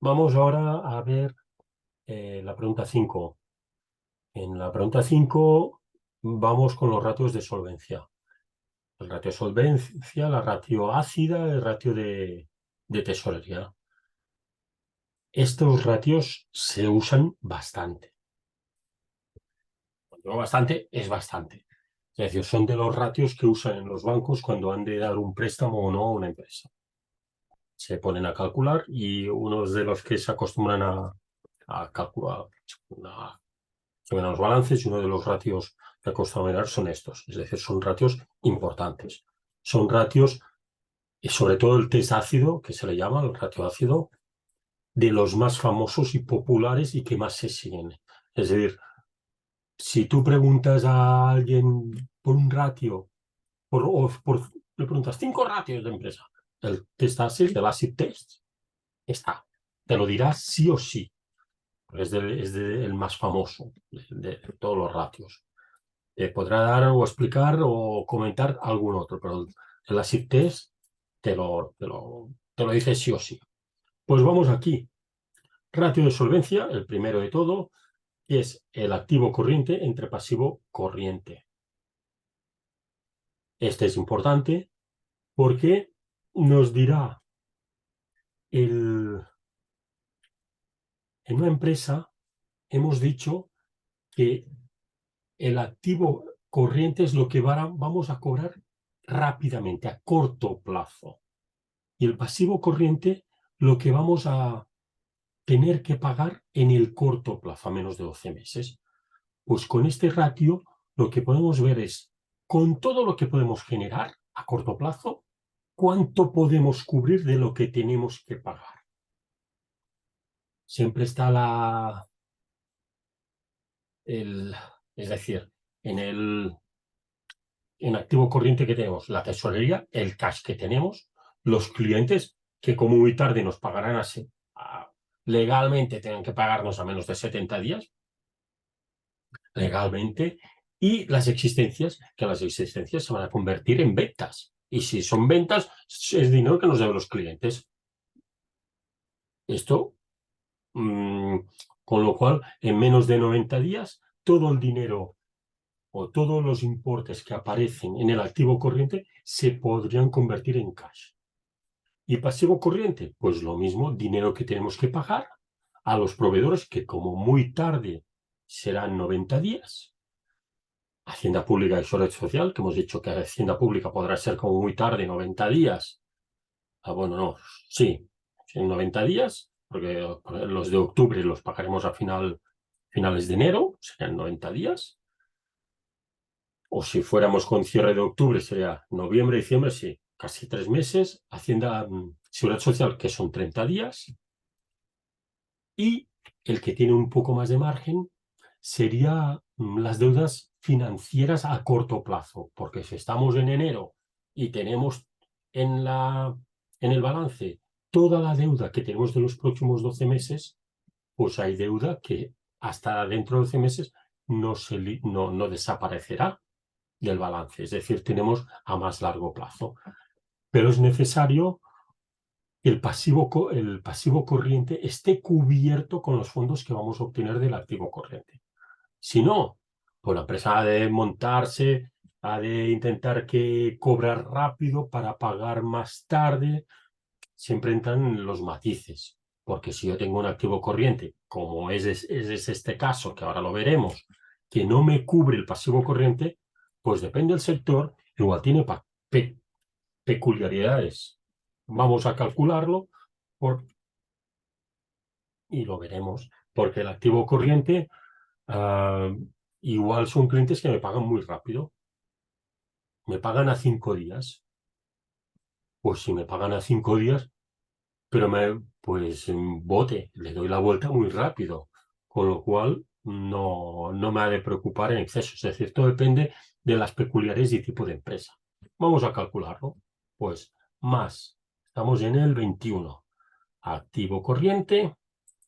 Vamos ahora a ver la pregunta 5. En la pregunta 5 vamos con los ratios de solvencia. El ratio de solvencia, la ratio ácida, el ratio de tesorería. Estos ratios se usan bastante. Cuando digo bastante, es bastante. Es decir, son de los ratios que usan en los bancos cuando han de dar un préstamo o no a una empresa. Se ponen a calcular y unos de los que se acostumbran a calcular, se ven los balances y uno de los ratios que acostumbran mirar son estos. Es decir, son ratios importantes. Son ratios, y sobre todo el test ácido, que se le llama el ratio ácido, de los más famosos y populares y que más se siguen. Es decir, si tú preguntas a alguien por un ratio, le preguntas 5 ratios de empresa, el test ácido, el acid test, está. Te lo dirá sí o sí. Es el más famoso de todos los ratios. Podrá dar o explicar o comentar algún otro, pero el acid test te lo dice sí o sí. Pues vamos aquí. Ratio de solvencia, el primero de todo, es el activo corriente entre pasivo corriente. Este es importante porque nos dirá en una empresa hemos dicho que el activo corriente es lo que vamos a cobrar rápidamente, a corto plazo. Y el pasivo corriente, lo que vamos a tener que pagar en el corto plazo, a menos de 12 meses. Pues con este ratio, lo que podemos ver es, con todo lo que podemos generar a corto plazo, ¿cuánto podemos cubrir de lo que tenemos que pagar? Siempre está es decir, en activo corriente que tenemos, la tesorería, el cash que tenemos, los clientes que como muy tarde nos pagarán así, legalmente tienen que pagarnos a menos de 70 días, legalmente, y las existencias, que las existencias se van a convertir en ventas. Y si son ventas, es dinero que nos deben los clientes. Esto, mmm, con lo cual, en menos de 90 días, todo el dinero o todos los importes que aparecen en el activo corriente se podrían convertir en cash. ¿Y pasivo corriente? Pues lo mismo, dinero que tenemos que pagar a los proveedores que como muy tarde serán 90 días. Hacienda Pública y Seguridad Social, que hemos dicho que Hacienda Pública podrá ser como muy tarde, 90 días. Bueno, no, sí, en 90 días, porque los de octubre los pagaremos a finales de enero, serían 90 días. O si fuéramos con cierre de octubre, sería noviembre, diciembre, sí, casi 3 meses. Hacienda, Seguridad Social, que son 30 días. Y el que tiene un poco más de margen sería las deudas financieras a corto plazo, porque si estamos en enero y tenemos en, en el balance toda la deuda que tenemos de los próximos 12 meses, pues hay deuda que hasta dentro de 12 meses no desaparecerá del balance, es decir, tenemos a más largo plazo. Pero es necesario que el pasivo corriente esté cubierto con los fondos que vamos a obtener del activo corriente. Si no, pues la empresa ha de montarse, ha de intentar cobrar rápido para pagar más tarde. Siempre entran los matices, porque si yo tengo un activo corriente, como es este caso, que ahora lo veremos, que no me cubre el pasivo corriente, pues depende del sector, igual tiene peculiaridades. Vamos a calcularlo por, y lo veremos, porque el activo corriente igual son clientes que me pagan muy rápido, me pagan a 5 días. Pues si me pagan a 5 días, pero pues bote, le doy la vuelta muy rápido, con lo cual no me ha de preocupar en exceso. Es decir, todo depende de las peculiaridades y tipo de empresa. Vamos a calcularlo. Pues más, estamos en el 21. Activo corriente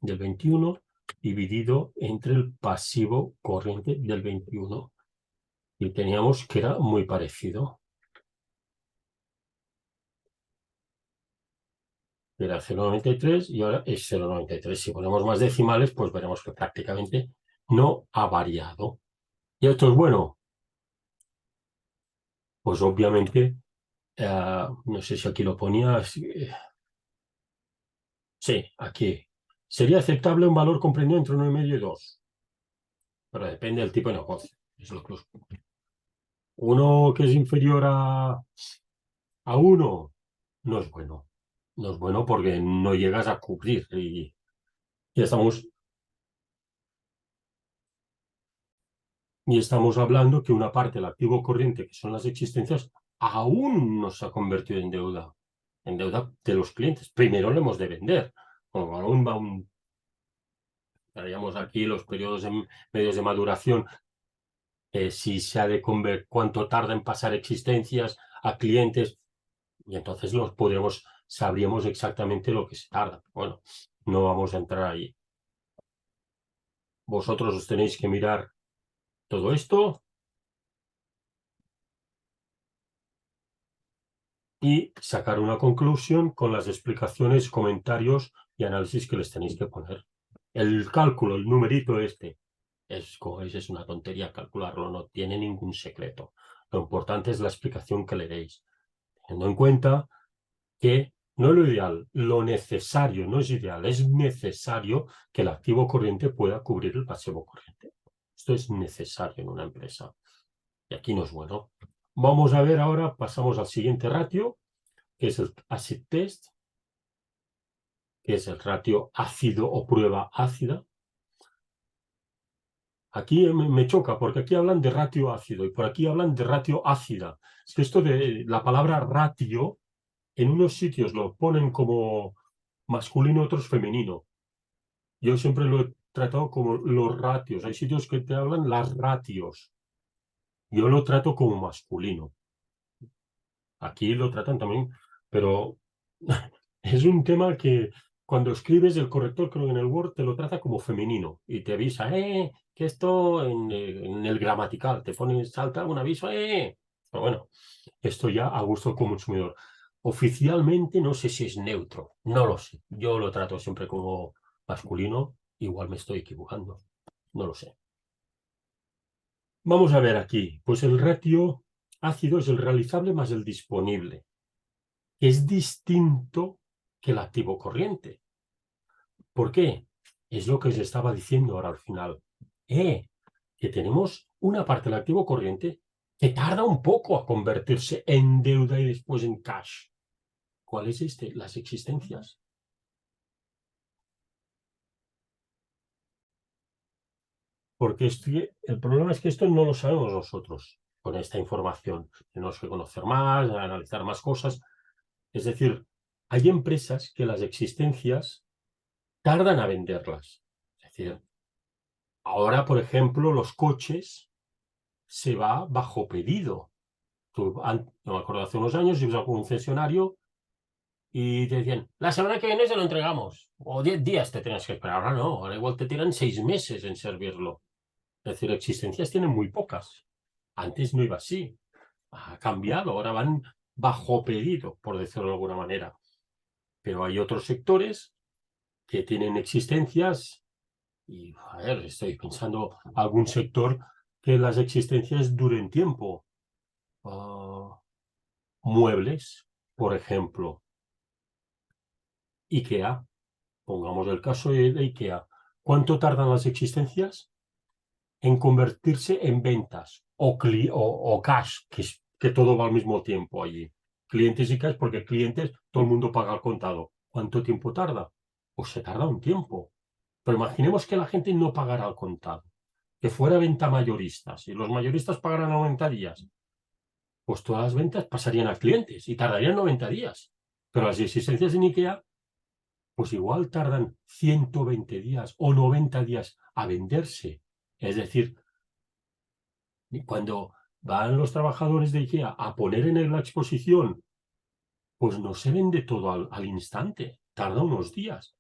del 21 dividido entre el pasivo corriente del 21. Y teníamos que era muy parecido. Era 0,93 y ahora es 0,93. Si ponemos más decimales, pues veremos que prácticamente no ha variado. ¿Y esto es bueno? Pues obviamente, no sé si aquí lo ponía, sí, aquí. Sería aceptable un valor comprendido entre 1,5 y 2, pero depende del tipo de negocio. Es lo que uno que es inferior a 1 no es bueno. No es bueno porque no llegas a cubrir y estamos, y estamos hablando que una parte del activo corriente, que son las existencias, aún no se ha convertido en deuda de los clientes. Primero lo hemos de vender. Como aún va haríamos aquí los periodos medios de maduración, si se ha de convertir, cuánto tarda en pasar existencias a clientes, y entonces sabríamos exactamente lo que se tarda. Bueno, no vamos a entrar ahí. Vosotros os tenéis que mirar todo esto y sacar una conclusión con las explicaciones, comentarios y análisis que les tenéis que poner. El cálculo, el numerito este, como veis, es una tontería calcularlo, no tiene ningún secreto. Lo importante es la explicación que le deis, teniendo en cuenta que no es lo ideal, lo necesario, no es ideal, es necesario que el activo corriente pueda cubrir el pasivo corriente. Esto es necesario en una empresa. Y aquí no es bueno. Vamos a ver ahora, pasamos al siguiente ratio, que es el acid test, que es el ratio ácido o prueba ácida. Aquí me choca, porque aquí hablan de ratio ácido y por aquí hablan de ratio ácida. Es que esto de la palabra ratio, en unos sitios lo ponen como masculino, otros femenino. Yo siempre lo he tratado como los ratios. Hay sitios que te hablan las ratios. Yo lo trato como masculino. Aquí lo tratan también, pero es un tema que cuando escribes el corrector, creo que en el Word te lo trata como femenino y te avisa, que esto en el gramatical te pone, salta un aviso, Pero bueno, esto ya a gusto como consumidor. Oficialmente no sé si es neutro, no lo sé. Yo lo trato siempre como masculino, igual me estoy equivocando, no lo sé. Vamos a ver aquí, pues el ratio ácido es el realizable más el disponible, que es distinto que el activo corriente. ¿Por qué? Es lo que os estaba diciendo ahora al final. Que tenemos una parte del activo corriente que tarda un poco a convertirse en deuda y después en cash. ¿Cuál es este? Las existencias. Porque el problema es que esto no lo sabemos nosotros con esta información. Tenemos que conocer más, analizar más cosas. Es decir, hay empresas que las existencias tardan a venderlas. Es decir, ahora, por ejemplo, los coches se va bajo pedido. No me acuerdo, hace unos años ibas a un concesionario y te decían, la semana que viene se lo entregamos. O 10 días te tenías que esperar. Ahora no, ahora igual te tiran 6 meses en servirlo. Es decir, existencias tienen muy pocas. Antes no iba así. Ha cambiado, ahora van bajo pedido, por decirlo de alguna manera. Pero hay otros sectores que tienen existencias y, a ver, estoy pensando algún sector que las existencias duren tiempo. Muebles, por ejemplo. IKEA, pongamos el caso de IKEA. ¿Cuánto tardan las existencias en convertirse en ventas o cash, que todo va al mismo tiempo allí? Clientes y cash, porque clientes todo el mundo paga al contado. ¿Cuánto tiempo tarda? Pues se tarda un tiempo. Pero imaginemos que la gente no pagara al contado, que fuera venta mayoristas y los mayoristas pagaran a 90 días. Pues todas las ventas pasarían a clientes y tardarían 90 días. Pero las existencias en IKEA, pues igual tardan 120 días o 90 días a venderse. Es decir, cuando van los trabajadores de IKEA a poner en la exposición, pues no se vende todo al instante, tarda unos días.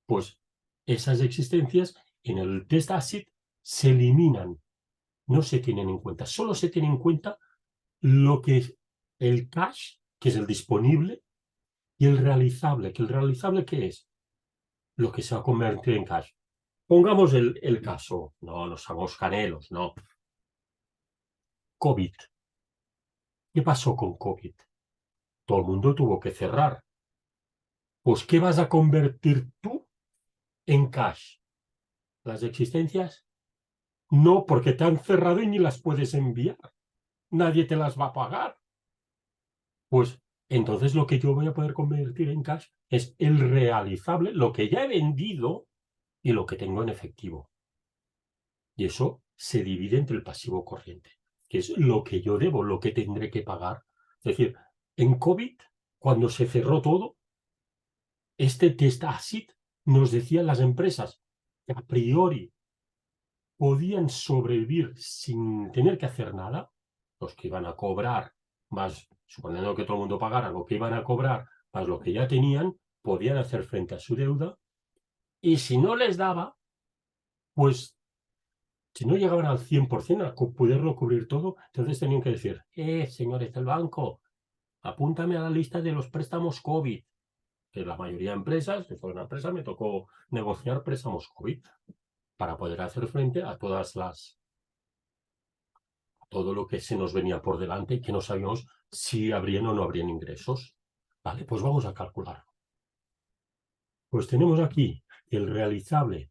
Pues esas existencias en el test ACID se eliminan, no se tienen en cuenta, solo se tiene en cuenta lo que es el cash, que es el disponible, Y el realizable, ¿qué es? Lo que se va a convertir en cash. Pongamos el caso, no nos hagamos canelos, no. COVID. ¿Qué pasó con COVID? Todo el mundo tuvo que cerrar. Pues, ¿qué vas a convertir tú en cash? ¿Las existencias? No, porque te han cerrado y ni las puedes enviar. Nadie te las va a pagar. Pues entonces lo que yo voy a poder convertir en cash es el realizable, lo que ya he vendido y lo que tengo en efectivo. Y eso se divide entre el pasivo corriente, que es lo que yo debo, lo que tendré que pagar. Es decir, en COVID, cuando se cerró todo, este test ACID nos decía las empresas que a priori podían sobrevivir sin tener que hacer nada, los que iban a cobrar, más suponiendo que todo el mundo pagara lo que iban a cobrar, más lo que ya tenían, podían hacer frente a su deuda, y si no les daba, pues si no llegaban al 100% a poderlo cubrir todo, entonces tenían que decir, señores del banco, apúntame a la lista de los préstamos COVID, que la mayoría de empresas, que fue una empresa, me tocó negociar préstamos COVID para poder hacer frente a todo lo que se nos venía por delante y que no sabíamos si habrían o no habrían ingresos. Vale, pues vamos a calcular. Pues tenemos aquí el realizable.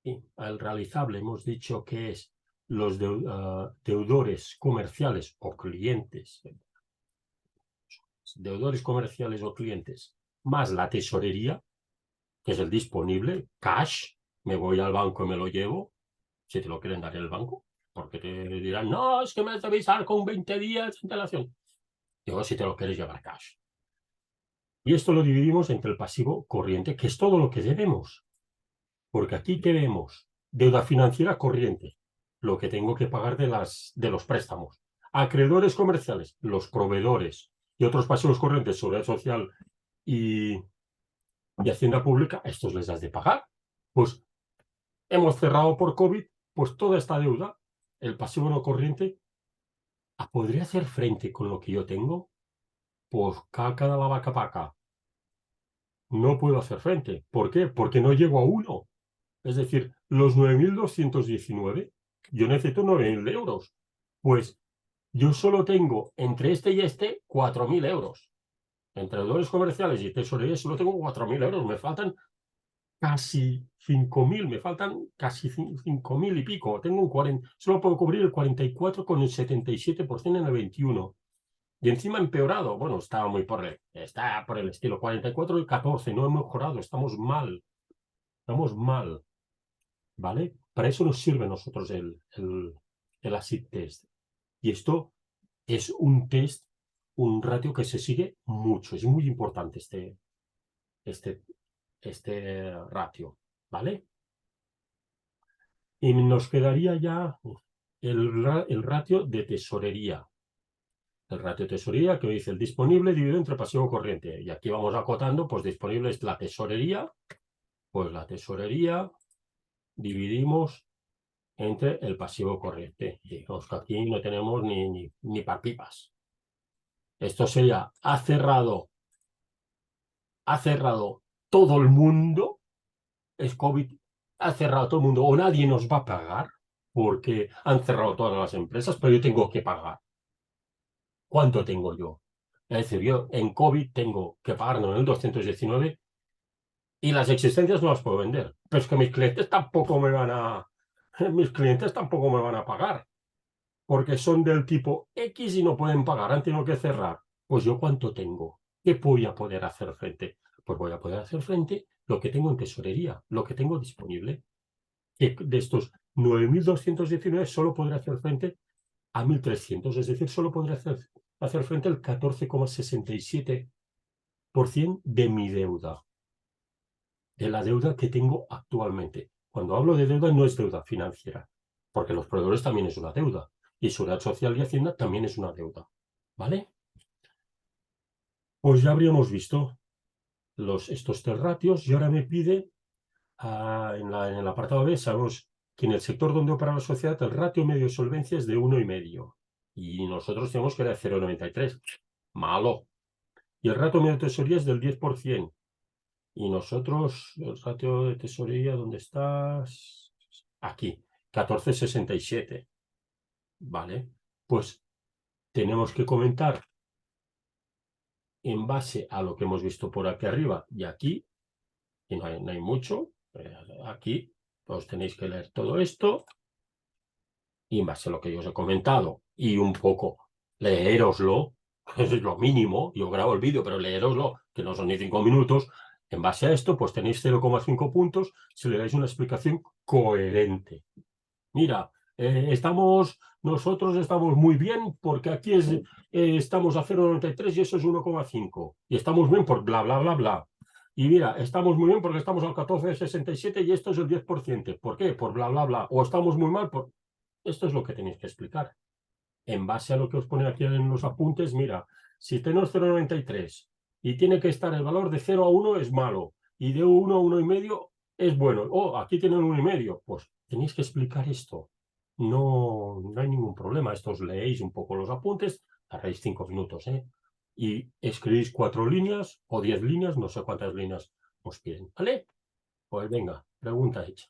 Y al realizable hemos dicho que es los deudores comerciales o clientes. Deudores comerciales o clientes más la tesorería, que es el disponible, cash, me voy al banco y me lo llevo, si te lo quieren dar en el banco, porque te dirán, no, es que me has de avisar con 20 días de antelación. Digo, si te lo quieres llevar cash. Y esto lo dividimos entre el pasivo corriente, que es todo lo que debemos. Porque aquí tenemos deuda financiera corriente, lo que tengo que pagar de los préstamos. Acreedores comerciales, los proveedores y otros pasivos corrientes, seguridad social y hacienda pública, a estos les has de pagar. Pues hemos cerrado por COVID, pues toda esta deuda, el pasivo no corriente, ¿podría hacer frente con lo que yo tengo? Pues caca de la vaca paca. No puedo hacer frente. ¿Por qué? Porque no llego a uno. Es decir, los 9.219, yo necesito 9.000 euros. Pues yo solo tengo entre este y este 4.000 euros. Entre deudores comerciales y tesorería solo tengo 4.000 euros. Me faltan casi 5.000, me faltan casi 5.000 y pico. Tengo un 40, solo puedo cubrir el 44 con el 77% en el 21. Y encima empeorado. Bueno, está por el estilo 44 y 14. No he mejorado, estamos mal. Estamos mal. ¿Vale? Para eso nos sirve a nosotros el acid test. Y esto es un test, un ratio que se sigue mucho. Es muy importante este ratio. ¿Vale? Y nos quedaría ya el ratio de tesorería. El ratio de tesorería que dice el disponible dividido entre pasivo corriente. Y aquí vamos acotando, pues disponible es la tesorería. Pues la tesorería dividimos entre el pasivo corriente. Y digamos que aquí no tenemos ni papipas. Esto sería, ha cerrado todo el mundo, es COVID, ha cerrado todo el mundo, o nadie nos va a pagar, porque han cerrado todas las empresas, pero yo tengo que pagar. ¿Cuánto tengo yo? Es decir, yo en COVID tengo que pagar 9.219 y las existencias no las puedo vender. Pero es que mis clientes tampoco me van a pagar, porque son del tipo X y no pueden pagar, han tenido que cerrar. Pues yo ¿cuánto tengo? ¿Qué voy a poder hacer frente? Pues voy a poder hacer frente lo que tengo en tesorería, lo que tengo disponible. Que de estos 9.219 solo podré hacer frente a 1.300, es decir, solo podré hacer frente al 14,67% de mi deuda, de la deuda que tengo actualmente. Cuando hablo de deuda no es deuda financiera, porque los proveedores también es una deuda. Y Seguridad Social y Hacienda también es una deuda. ¿Vale? Pues ya habríamos visto estos tres ratios y ahora me pide, en el apartado B, sabemos que en el sector donde opera la sociedad el ratio medio de solvencia es de 1,5. Y nosotros tenemos que era de 0,93. Malo. Y el ratio medio de tesorería es del 10%. Y nosotros, el ratio de tesorería, ¿dónde estás? Aquí, 14,67. Vale, pues tenemos que comentar en base a lo que hemos visto por aquí arriba y aquí, y no hay mucho, aquí os tenéis que leer todo esto, y en base a lo que yo os he comentado, y un poco leéroslo, es lo mínimo, yo grabo el vídeo, pero leéroslo, que no son ni 5 minutos, en base a esto, pues tenéis 0,5 puntos si le dais una explicación coherente. Mira, nosotros estamos muy bien porque aquí estamos a 0,93 y eso es 1,5. Y estamos bien por bla, bla, bla, bla. Y mira, estamos muy bien porque estamos al 14,67 y esto es el 10%. ¿Por qué? Por bla, bla, bla. O estamos muy mal por... Esto es lo que tenéis que explicar. En base a lo que os pone aquí en los apuntes, mira, si tenemos 0,93 y tiene que estar el valor de 0 a 1 es malo y de 1 a 1,5 es bueno. Oh, aquí tienen 1,5. Pues tenéis que explicar esto. No hay ningún problema. Estos leéis un poco los apuntes, tardáis 5 minutos, ¿eh? Y escribís 4 líneas o 10 líneas, no sé cuántas líneas os piden. ¿Vale? Pues venga, pregunta hecha.